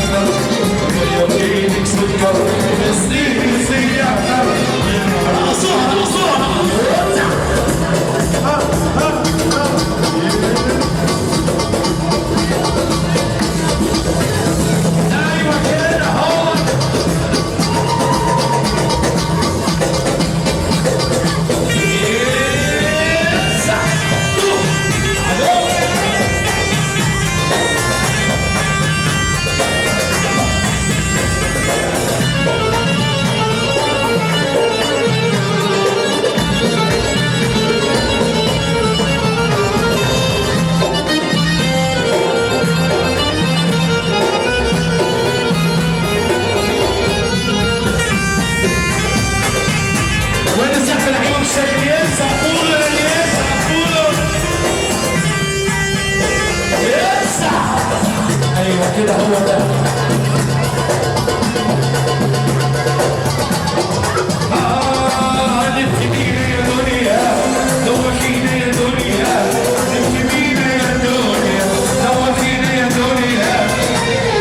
سكر يا بيدك سكر سنين سيارة رقصوها رقصوها ايوه كده هو ايوه كده هو ده لف بينا يا دنيا دوخينا يا دنيا لف بينا يا دنيا دوخينا يا دنيا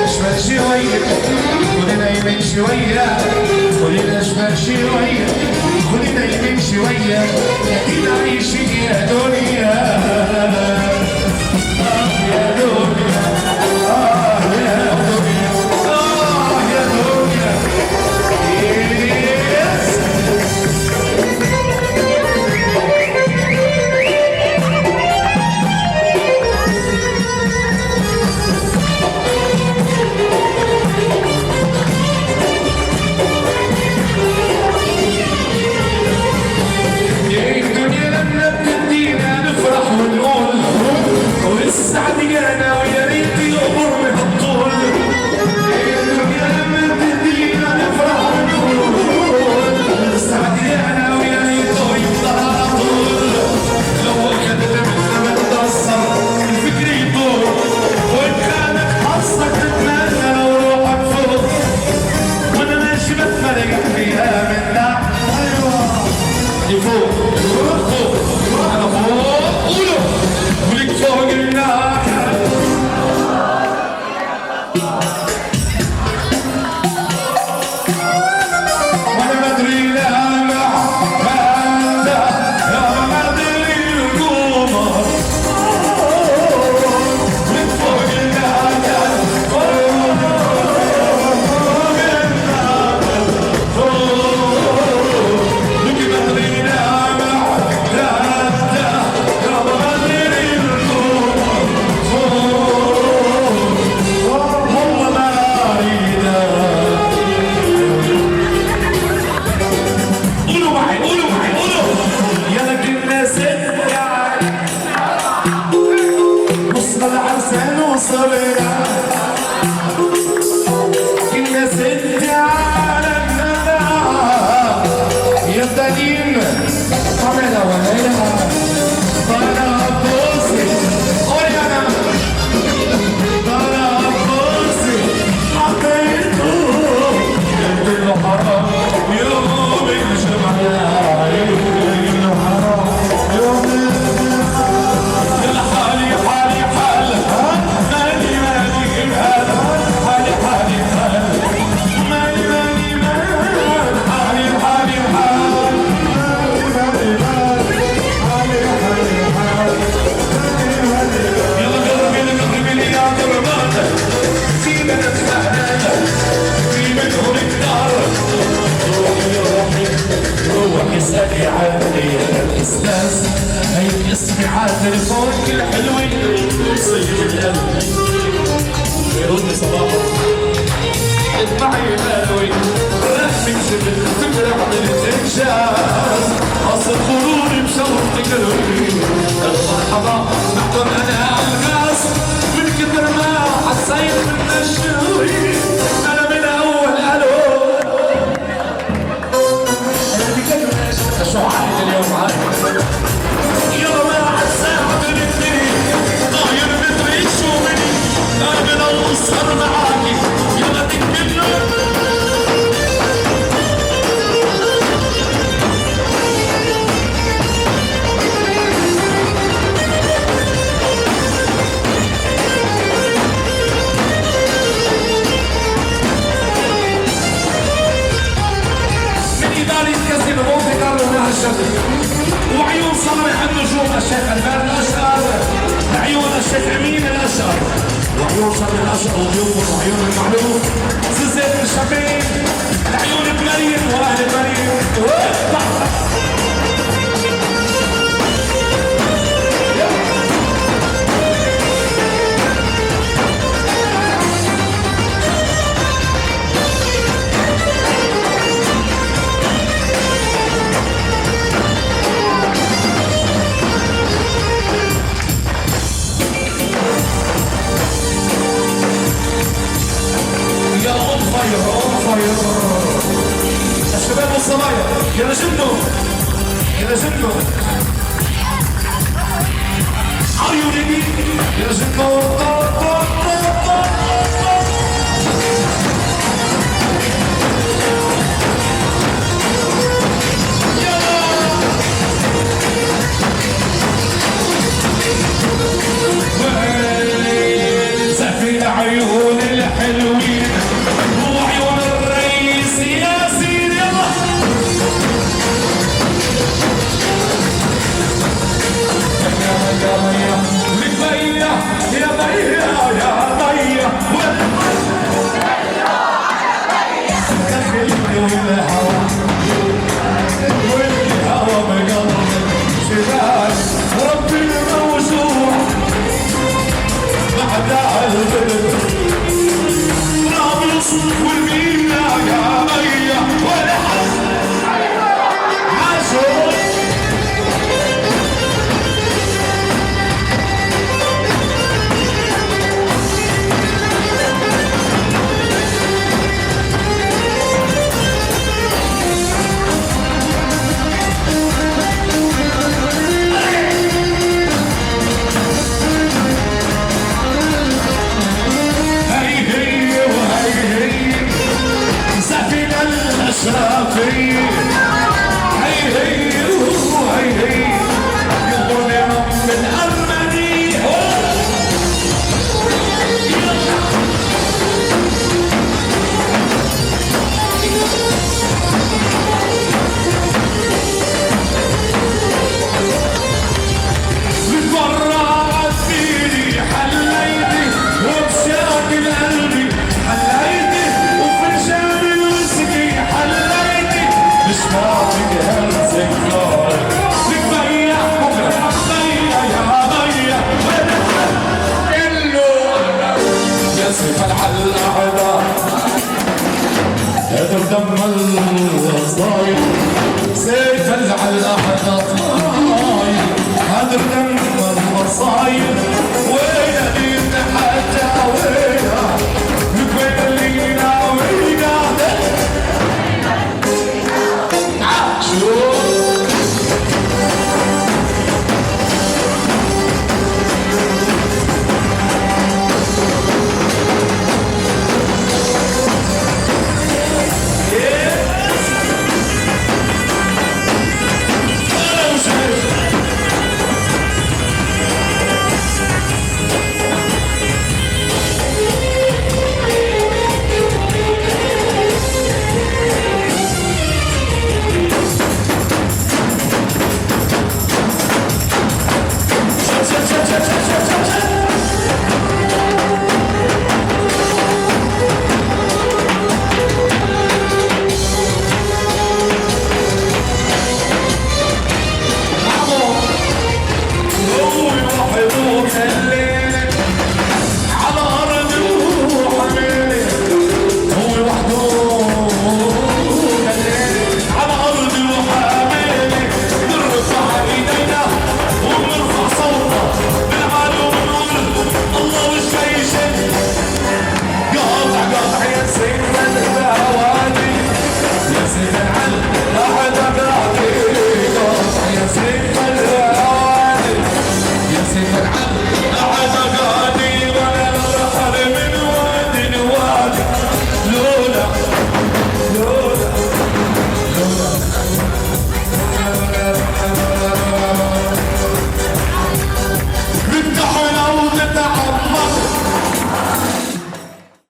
اشمل شوية خلينا يمين شوية خلينا اشمل شوية خلينا يمين شوية ادينا عايشين يا دنيا يا دنيا تليفونك الحلوين يصيب القلب يرد صباحا اسمعي غالوي رحمك شبل تفرح من الانجاز اصل خروري بشوطك قلبي المرحبا محضر انا الغاز من كثر ما حسيت من الشوي انا من اول الو انا بكلمش شو عايز اليوم عايز يوم الساعة من الاثنين طاير بدري شو مني قابل اوصل معاكي يلا تكملوا الشرق وعيون صالح النجوم الشيخ الباب الاشقر عيون الشيخ امين الاشقر وعيون صالح الاشقر وضيوفهم وعيون المعلوم زيت الشبين العيون بمريم واهل مريم الشباب والصبايا يلا جنوا يلا جنوا عيوني يلا جنوا زفين عيون الحلوين وعيون الرئيس ياسين يلا يا ميا ميا يا ميا يا ميا والهوى والهوى بقلب شباب ربي الموسوع بعد البلد نابلس والمينا يا ميا والحظ عاشور شافي هي هي وهي هي يقول يا رب الأرمني من برا عالديني حليتي وبشاكل قلبي حليتي وفنجان الويسكي حليتي مش فاضي هرزك نار لك ميا بكره ميا يا ميا وانا حلو يا سيف العلاقة هدر دم الصايم سيف العلاقة هدر دم الصايم